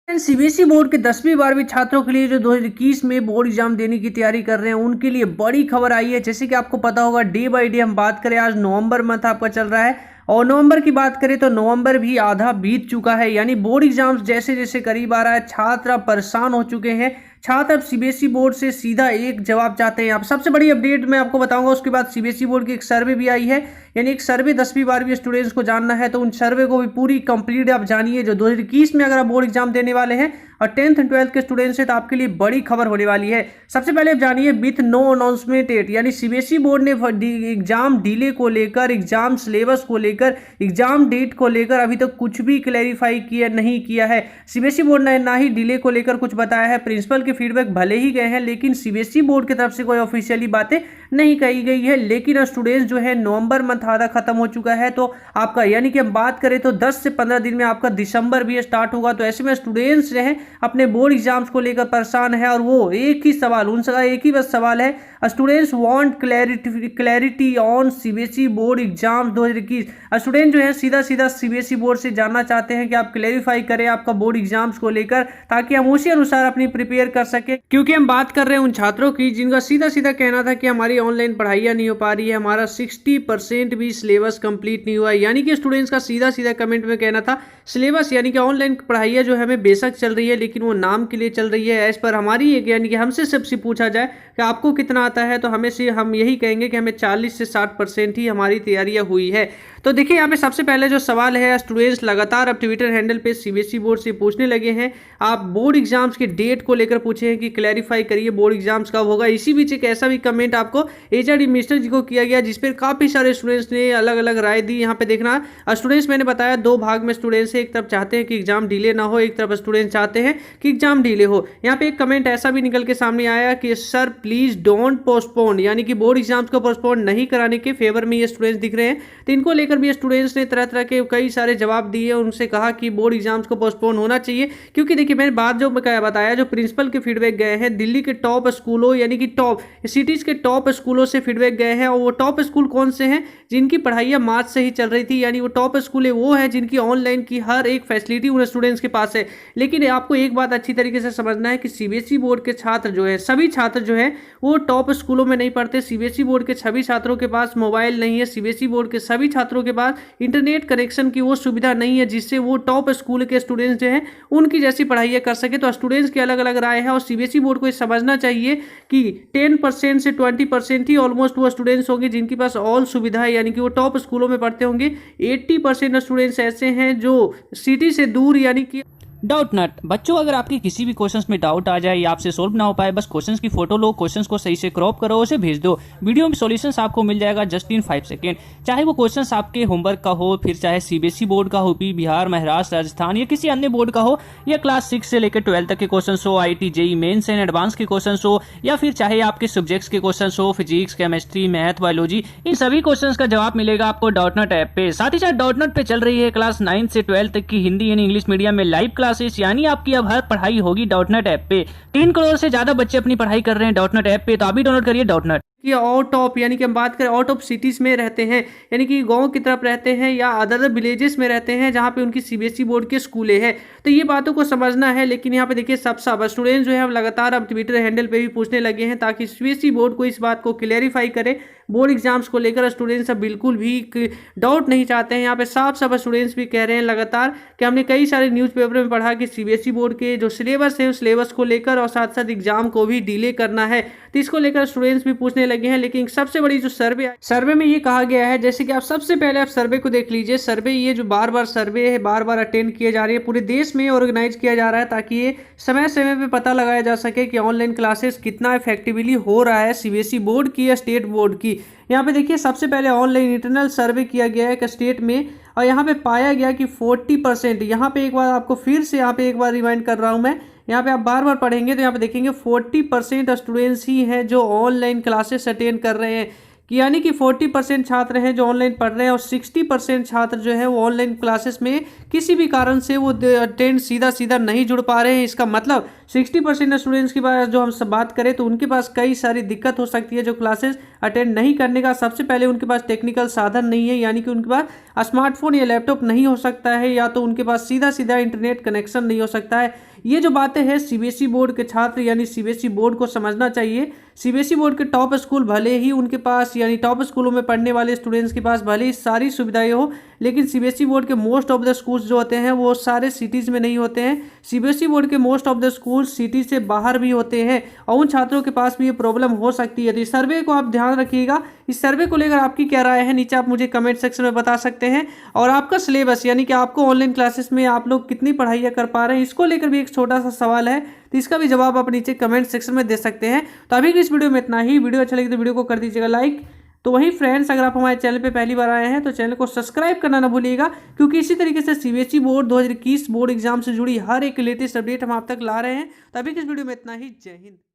CBSE board के 10वीं 12वीं छात्रों के लिए जो 2021 में बोर्ड एग्जाम देने की तैयारी कर रहे हैं उनके लिए बड़ी खबर आई है। जैसे कि आपको पता होगा, डे बाय डे हम बात करें, आज नवंबर मंथ आपका चल रहा है और नवंबर की बात करें तो नवंबर भी आधा बीत चुका है। यानी बोर्ड एग्जाम्स जैसे जैसे करीब आ रहा है, छात्र अब परेशान हो चुके हैं। छात्र अब सीबीएसई बोर्ड से सीधा एक जवाब चाहते हैं। अब सबसे बड़ी अपडेट मैं आपको बताऊंगा, उसके बाद सीबीएसई बोर्ड की एक सर्वे भी आई है। यानी एक सर्वे 10वीं 12वीं स्टूडेंट्स को जानना है तो उन सर्वे को भी पूरी कंप्लीट आप जानिए। जो 2021 में अगर आप बोर्ड एग्जाम देने वाले हैं और 10th एंड 12th के स्टूडेंट्स हैं तो आपके लिए बड़ी खबर होने वाली है। सबसे पहले आप जानिए, विथ नो अनाउंसमेंट डेट, यानी सीबीएसई बोर्ड ने एग्जाम डिले को लेकर, एग्जाम सिलेबस को लेकर, एग्जाम डेट को लेकर अभी तक कुछ भी क्लैरिफाई नहीं किया है। सीबीएसई बोर्ड ने ना ही डिले को लेकर कुछ बताया है। प्रिंसिपल के फीडबैक भले ही गए हैं लेकिन सीबीएसई बोर्ड की तरफ से कोई ऑफिशियली बातें नहीं कही गई है। लेकिन स्टूडेंट्स जो है, नवंबर मंथ आधा खत्म हो चुका है तो आपका, यानी कि हम बात करें तो 10 से 15 दिन में आपका दिसंबर भी स्टार्ट होगा। तो ऐसे में स्टूडेंट्स जो है अपने बोर्ड एग्जाम्स को लेकर परेशान है और वो एक ही सवाल, उनका एक ही बस सवाल है, students want clarity on CBSE board exams 2021। Student जो है सीधा सीधा सीबीएसई बोर्ड से जानना चाहते हैं कि आप क्लैरिफाई करें आपका बोर्ड एग्जाम्स को लेकर, ताकि हम उसी अनुसार अपनी प्रिपेयर कर सके। क्योंकि हम बात कर रहे हैं उन छात्रों की जिनका सीधा सीधा कहना था कि हमारी ऑनलाइन पढ़ाइयाँ नहीं हो पा रही है, हमारा 60% भी सिलेबस कंप्लीट नहीं हुआ है। यानी कि स्टूडेंट्स का सीधा सीधा कमेंट में कहना था, सिलेबस यानी कि ऑनलाइन पढ़ाइयाँ जो हमें बेशक चल रही है लेकिन वो नाम के लिए चल रही है। एज पर हमारी, यानी कि हमसे सबसे पूछा जाए कि आपको कितना आता है तो हम यही कहेंगे कि हमें 40 से 60% ही हमारी तैयारियां हुई है। तो देखिए यहाँ पे सबसे पहले जो सवाल है, स्टूडेंट्स लगातार अब ट्विटर हैंडल पे सीबीएसई बोर्ड से पूछने लगे हैं। आप बोर्ड एग्जाम्स के डेट को लेकर पूछे हैं कि क्लैरिफाई करिए बोर्ड एग्जाम्स कब होगा। इसी बीच एक ऐसा भी कमेंट आपको एचआरडी मिनिस्टर जी को किया गया जिस पर काफी सारे स्टूडेंट्स ने अलग अलग राय दी। यहाँ पे देखना, स्टूडेंट्स, मैंने बताया दो भाग में स्टूडेंट्स है, एक तरफ चाहते हैं कि एग्जाम डिले ना हो, एक तरफ स्टूडेंट्स चाहते हैं कि एग्जाम डिले हो। यहाँ पे एक कमेंट ऐसा भी निकल के सामने आया कि सर प्लीज डोंट पोस्टपोन, यानी कि बोर्ड एग्जाम्स को पोस्टपोन नहीं कराने के फेवर में ये स्टूडेंट्स दिख रहे हैं। तो इनको लेकर भी स्टूडेंट्स ने तरह तरह के कई सारे जवाब दिए, उनसे कहा कि बोर्ड एग्जाम्स को पोस्टपोन होना चाहिए। क्योंकि देखिए मैंने बात जो बताया, जो प्रिंसिपल के फीडबैक गए हैं, दिल्ली के टॉप स्कूलों, यानी कि टॉप सिटीज के टॉप स्कूलों से फीडबैक गए हैं। और वो टॉप स्कूल कौन से हैं? जिनकी पढ़ाइयाँ मार्च से ही चल रही थी। यानी वो टॉप स्कूल है वो है जिनकी ऑनलाइन की हर एक फैसिलिटी उन स्टूडेंट्स के पास है। लेकिन आपको एक बात अच्छी तरीके से समझना है कि सीबीएसई बोर्ड के छात्र जो है, सभी छात्र जो है वो टॉप स्कूलों में नहीं पढ़ते। सीबीएसई बोर्ड के सभी छात्रों के पास मोबाइल नहीं है। सीबीएसई बोर्ड के सभी छात्रों के पास इंटरनेट कनेक्शन की वो सुविधा नहीं है जिससे वो टॉप स्कूल के स्टूडेंट्स जो हैं उनकी जैसी पढ़ाइयाँ कर सके। तो स्टूडेंट्स की अलग अलग राय है और सीबीएसई बोर्ड को ये समझना चाहिए कि 10% से 20% ही ऑलमोस्ट वो स्टूडेंट्स होंगे जिनके पास ऑल सुविधा है, यानी कि वो टॉप स्कूलों में पढ़ते होंगे। 80% स्टूडेंट्स ऐसे हैं जो सिटी से दूर, यानी कि डाउट नट। बच्चों, अगर आपके किसी भी क्वेश्चंस में डाउट आ जाए या आपसे सोल्व ना हो पाए, बस क्वेश्चंस की फोटो लो, क्वेश्चंस को सही से क्रॉप करो, उसे भेज दो। वीडियो में सॉल्यूशंस आपको मिल जाएगा जस्ट इन 5 सेकेंड। चाहे वो क्वेश्चंस आपके होमवर्क का हो, फिर चाहे सीबीएसई बोर्ड का हो, बिहार, महाराष्ट्र, राजस्थान या किसी अन्य बोर्ड का हो, या क्लास 6 से लेकर 12 तक के क्वेश्चन हो, IIT JEE Mains and advance के क्वेश्चन हो, या फिर चाहे आपके सब्जेक्ट्स के क्वेश्चन हो, फिजिक्स, केमिस्ट्री, मैथ, बायोलॉजी, इन सभी क्वेश्चन का जवाब मिलेगा आपको डाउट नट ऐप पे। साथ ही साथ डाउट नट पे चल रही है क्लास 9 से 12 तक की हिंदी यानी इंग्लिश मीडियम में लाइव क्लासेस, यानी आपकी अब हर पढ़ाई होगी डाउट नट ऐप पे। 3 करोड़ से ज्यादा बच्चे अपनी पढ़ाई कर रहे हैं डाउट नट ऐप पे, तो अभी डाउनलोड करिए डाउट नट। कि आउट ऑफ, यानी कि हम बात करें आउट ऑफ सिटीज में रहते हैं, यानी कि गांव की तरफ रहते हैं या अदर विलेजेस में रहते हैं जहां पे उनकी सीबीएसई बोर्ड के स्कूलें हैं, तो ये बातों को समझना है। लेकिन यहाँ पे देखिए सब स्टूडेंट्स जो है लगातार अब ट्विटर हैंडल पे भी पूछने लगे हैं ताकि सीबीएसई बोर्ड को इस बात को क्लैरिफाई करे। बोर्ड एग्जाम्स को लेकर स्टूडेंट्स अब बिल्कुल भी डाउट नहीं चाहते हैं। यहाँ पे साफ स्टूडेंट्स भी कह रहे हैं लगातार कि हमने कई सारे न्यूज़पेपर में पढ़ा कि सीबीएसई बोर्ड के जो सिलेबस है उस सिलेबस को लेकर और साथ साथ एग्जाम को भी डिले करना है, तो इसको लेकर स्टूडेंट्स भी पूछने लगे हैं। लेकिन सबसे बड़ी जो सर्वे में ये कहा गया है, जैसे कि आप सबसे पहले आप सर्वे को देख लीजिए। सर्वे ये जो बार बार सर्वे है, बार बार अटेंड किए जा रही है, पूरे देश में ऑर्गेनाइज किया जा रहा है ताकि ये समय समय पे पता लगाया जा सके कि ऑनलाइन क्लासेस कितना इफेक्टिवली हो रहा है सीबीएसई बोर्ड की या स्टेट बोर्ड की। यहाँ पे देखिए सबसे पहले ऑनलाइन इंटरनल सर्वे किया गया है एक स्टेट में और यहाँ पे पाया गया कि 40%, यहाँ पे एक बार आपको फिर से यहाँ पे एक बार रिमाइंड कर रहा हूँ मैं, यहाँ पे आप बार बार पढ़ेंगे तो यहाँ पे देखेंगे 40% स्टूडेंट्स ही हैं जो ऑनलाइन क्लासेस अटेंड कर रहे हैं। कि यानी कि 40% छात्र हैं जो ऑनलाइन पढ़ रहे हैं और 60% छात्र जो है वो ऑनलाइन क्लासेस में किसी भी कारण से वो अटेंड सीधा नहीं जुड़ पा रहे हैं। इसका मतलब 60% स्टूडेंट्स के पास जो हम सब बात करें तो उनके पास कई सारी दिक्कत हो सकती है जो क्लासेस अटेंड नहीं करने का। सबसे पहले उनके पास टेक्निकल साधन नहीं है, यानी कि उनके पास स्मार्टफोन या लैपटॉप नहीं हो सकता है, या तो उनके पास सीधा इंटरनेट कनेक्शन नहीं हो सकता है, ये जो बातें हैं सीबीएसई बोर्ड के छात्र यानी सीबीएसई बोर्ड को समझना चाहिए। सीबीएसई बोर्ड के टॉप स्कूल भले ही उनके पास यानी टॉप स्कूलों में पढ़ने वाले स्टूडेंट्स के पास भले ही सारी सुविधाएं हो, लेकिन सीबीएसई बोर्ड के मोस्ट ऑफ द स्कूल्स जो होते हैं वो सारे सिटीज़ में नहीं होते हैं। सीबीएसई बोर्ड के most of the school city से बाहर भी होते हैं और उन छात्रों के पास भी ये प्रॉब्लम हो सकती है। तो इस सर्वे को आप ध्यान रखिएगा। इस सर्वे को लेकर आपकी क्या राय है नीचे आप मुझे कमेंट सेक्शन में बता सकते हैं। और आपका सिलेबस यानी कि आपको ऑनलाइन क्लासेस में आप लोग कितनी पढ़ाई कर पा रहे हैं, इसको लेकर भी एक छोटा सा सवाल है, तो इसका भी जवाब आप नीचे कमेंट सेक्शन में दे सकते हैं। तो अभी की इस वीडियो में इतना ही। वीडियो अच्छा लगे तो वीडियो को कर दीजिएगा लाइक। तो वही फ्रेंड्स, अगर आप हमारे चैनल पे पहली बार आए हैं तो चैनल को सब्सक्राइब करना ना भूलिएगा, क्योंकि इसी तरीके से सीबीएसई बोर्ड 2021 बोर्ड एग्जाम से जुड़ी हर एक लेटेस्ट अपडेट हम आप तक ला रहे हैं। तो अभी की इस वीडियो में इतना ही। जय हिंद।